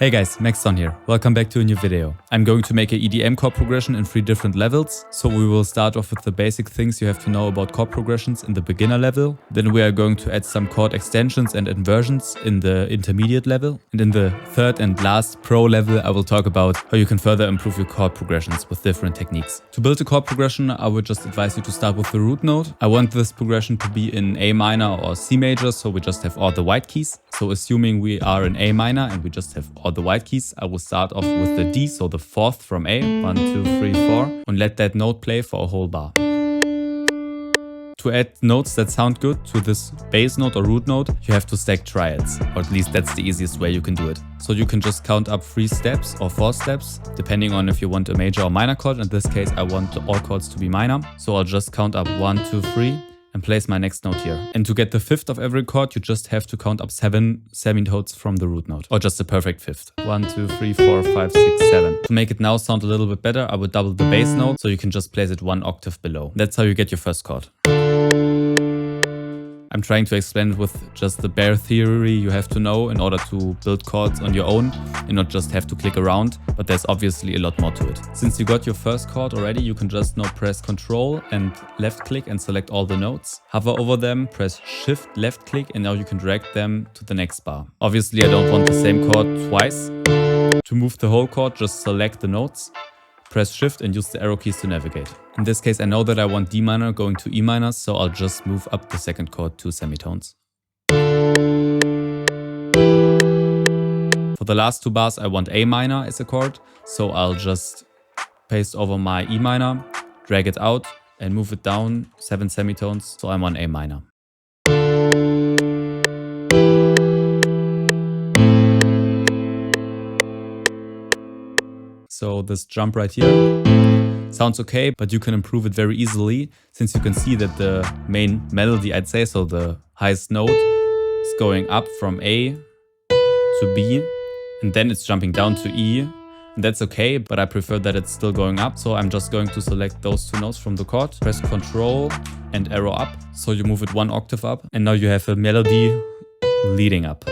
Hey guys, Maxon here. Welcome back to a new video. I'm going to make an EDM chord progression in 3 different levels. So we will start off with the basic things you have to know about chord progressions in the beginner level. Then we are going to add some chord extensions and inversions in the intermediate level. And in the third and last pro level, I will talk about how you can further improve your chord progressions with different techniques. To build a chord progression, I would just advise you to start with the root note. I want this progression to be in A minor or C major, so we just have all the white keys. So assuming we are in A minor and we just have all the white keys, I will start off with the D, so the fourth from A, 1, 2, 3, 4, and let that note play for a whole bar. To add notes that sound good to this bass note or root note, you have to stack triads, or at least that's the easiest way you can do it. So you can just count up 3 steps or 4 steps, depending on if you want a major or minor chord. In this case, I want all chords to be minor, so I'll just count up 1, 2, 3, and place my next note here. And to get the fifth of every chord, you just have to count up 7 semitones from the root note, or just a perfect fifth. 1, 2, 3, 4, 5, 6, 7. To make it now sound a little bit better, I would double the bass note, so you can just place it 1 octave below. That's how you get your first chord. I'm trying to explain it with just the bare theory you have to know in order to build chords on your own and not just have to click around, but there's obviously a lot more to it. Since you got your first chord already, you can just now press Ctrl and left click and select all the notes. Hover over them, press Shift left click, and now you can drag them to the next bar. Obviously, I don't want the same chord twice. To move the whole chord, just select the notes. Press Shift and use the arrow keys to navigate. In this case, I know that I want D minor going to E minor, so I'll just move up the second chord 2 semitones. For the last 2 bars, I want A minor as a chord, so I'll just paste over my E minor, drag it out, and move it down 7 semitones, so I'm on A minor. So this jump right here sounds okay, but you can improve it very easily, since you can see that the main melody, I'd say, so the highest note, is going up from A to B, and then it's jumping down to E. And that's okay, but I prefer that it's still going up, so I'm just going to select those 2 notes from the chord, press Ctrl and arrow up, so you move it 1 octave up, and now you have a melody leading up.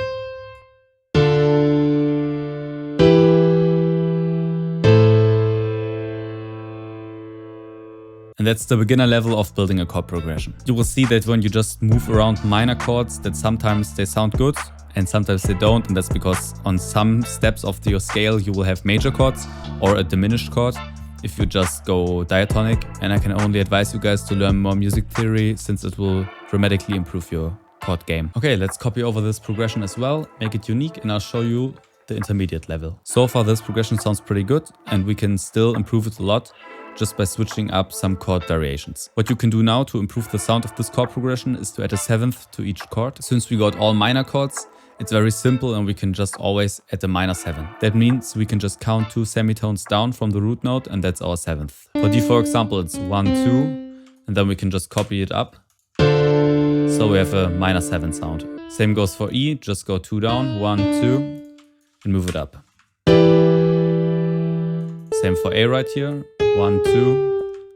And that's the beginner level of building a chord progression. You will see that when you just move around minor chords, that sometimes they sound good and sometimes they don't, and that's because on some steps of your scale you will have major chords or a diminished chord if you just go diatonic. And I can only advise you guys to learn more music theory, since it will dramatically improve your chord game. Okay, let's copy over this progression as well, make it unique, and I'll show you the intermediate level. So far this progression sounds pretty good, and we can still improve it a lot just by switching up some chord variations. What you can do now to improve the sound of this chord progression is to add a 7th to each chord. Since we got all minor chords, it's very simple and we can just always add a minor 7. That means we can just count 2 semitones down from the root note, and that's our 7th. For D, for example, it's 1, 2, and then we can just copy it up. So we have a minor 7 sound. Same goes for E, just go 2 down, 1, 2, and move it up. Same for A right here. 1, 2,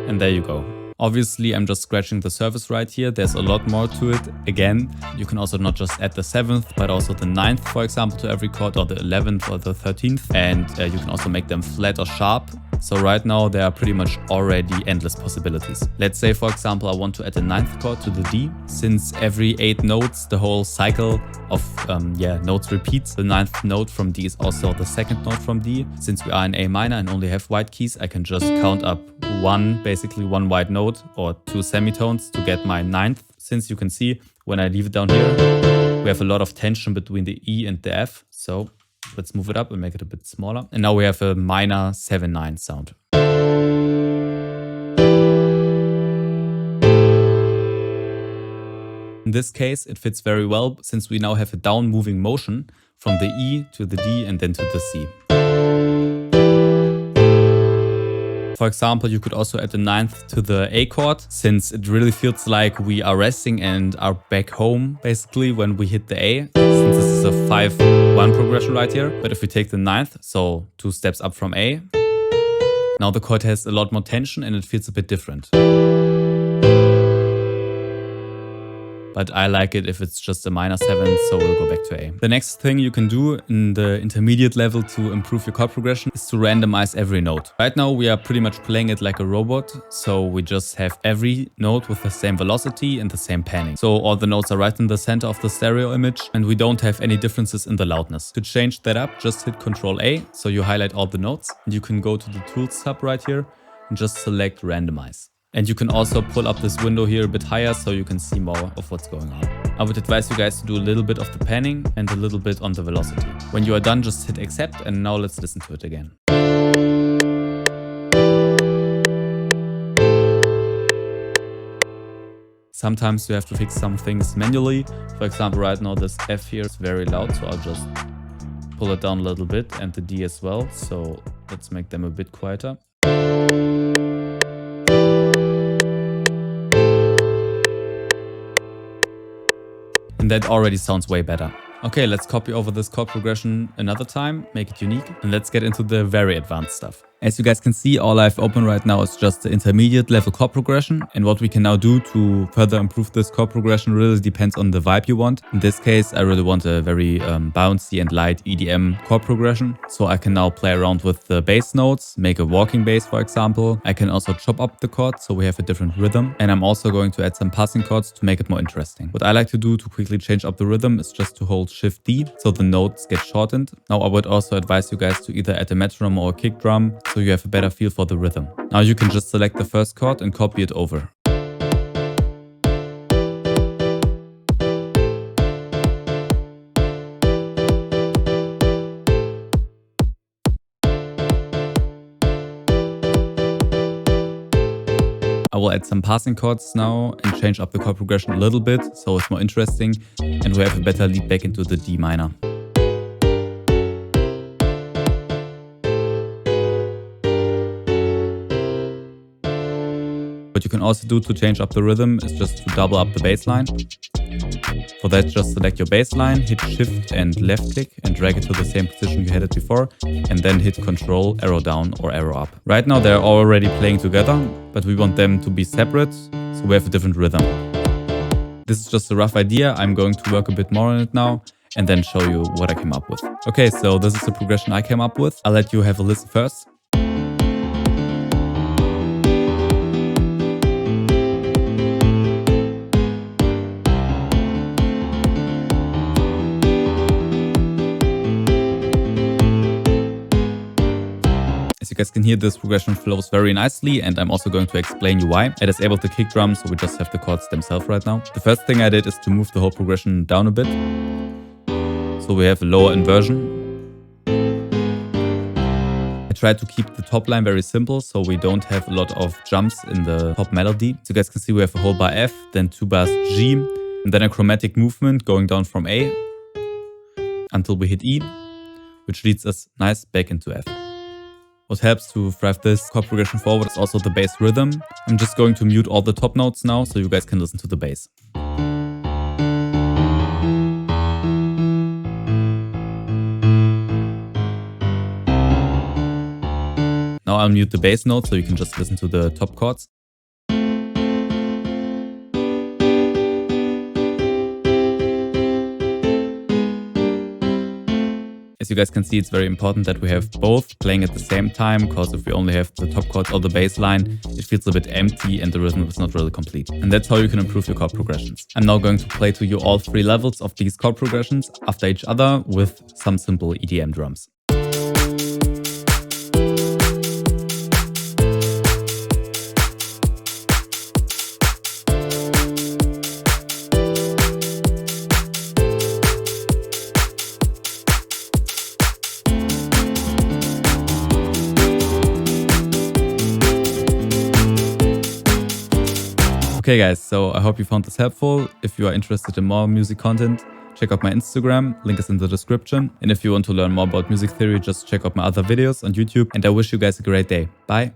and there you go. Obviously, I'm just scratching the surface right here. There's a lot more to it. Again, you can also not just add the 7th, but also the 9th, for example, to every chord, or the 11th or the 13th. And you can also make them flat or sharp. So right now, there are pretty much already endless possibilities. Let's say, for example, I want to add a 9th chord to the D. Since every 8 notes, the whole cycle of notes repeats. The 9th note from D is also the 2nd note from D. Since we are in A minor and only have white keys, I can just count up basically one white note or 2 semitones to get my 9th. Since you can see, when I leave it down here, we have a lot of tension between the E and the F. So let's move it up and make it a bit smaller. And now we have a minor 7-9 sound. In this case, it fits very well, since we now have a down moving motion from the E to the D and then to the C. For example, you could also add the 9th to the A chord, since it really feels like we are resting and are back home, basically, when we hit the A, since this is a 5-1 progression right here. But if we take the 9th, so 2 steps up from A, now the chord has a lot more tension and it feels a bit different. but I like it if it's just a minor 7, so we'll go back to A. The next thing you can do in the intermediate level to improve your chord progression is to randomize every note. Right now we are pretty much playing it like a robot, so we just have every note with the same velocity and the same panning. So all the notes are right in the center of the stereo image and we don't have any differences in the loudness. To change that up, just hit Ctrl A, so you highlight all the notes, and you can go to the Tools tab right here and just select Randomize. And you can also pull up this window here a bit higher so you can see more of what's going on. I would advise you guys to do a little bit of the panning and a little bit on the velocity. When you are done, just hit accept, and now let's listen to it again. Sometimes you have to fix some things manually. For example, right now this F here is very loud, so I'll just pull it down a little bit, and the D as well. So let's make them a bit quieter. And that already sounds way better. Okay, let's copy over this chord progression another time, make it unique, and let's get into the very advanced stuff. As you guys can see, all I have open right now is just the intermediate level chord progression, and what we can now do to further improve this chord progression really depends on the vibe you want. In this case, I really want a very bouncy and light EDM chord progression, so I can now play around with the bass notes, make a walking bass for example. I can also chop up the chords so we have a different rhythm, and I'm also going to add some passing chords to make it more interesting. What I like to do to quickly change up the rhythm is just to hold Shift D so the notes get shortened. Now I would also advise you guys to either add a metronome or a kick drum so you have a better feel for the rhythm. Now you can just select the first chord and copy it over. I will add some passing chords now and change up the chord progression a little bit so it's more interesting and we have a better lead back into the D minor. What you can also do to change up the rhythm is just to double up the bass line. For that, just select your bass line, hit Shift and left click and drag it to the same position you had it before, and then hit Ctrl, arrow down or arrow up. Right now they're already playing together, but we want them to be separate, so we have a different rhythm. This is just a rough idea. I'm going to work a bit more on it now and then show you what I came up with. Okay, so this is the progression I came up with. I'll let you have a listen first. As you guys can hear, this progression flows very nicely, and I'm also going to explain you why. I disabled the kick drum, so we just have the chords themselves right now. The first thing I did is to move the whole progression down a bit, so we have a lower inversion. I tried to keep the top line very simple, so we don't have a lot of jumps in the top melody. So you guys can see we have a whole bar F, then 2 bars G, and then a chromatic movement going down from A until we hit E, which leads us nice back into F. What helps to drive this chord progression forward is also the bass rhythm. I'm just going to mute all the top notes now so you guys can listen to the bass. Now I'll mute the bass notes so you can just listen to the top chords. As you guys can see, it's very important that we have both playing at the same time, because if we only have the top chords or the bass line, it feels a bit empty and the rhythm is not really complete. And that's how you can improve your chord progressions. I'm now going to play to you all 3 levels of these chord progressions after each other with some simple EDM drums. Okay guys, so I hope you found this helpful. If you are interested in more music content, check out my Instagram, link is in the description. And if you want to learn more about music theory, just check out my other videos on YouTube. And I wish you guys a great day. Bye!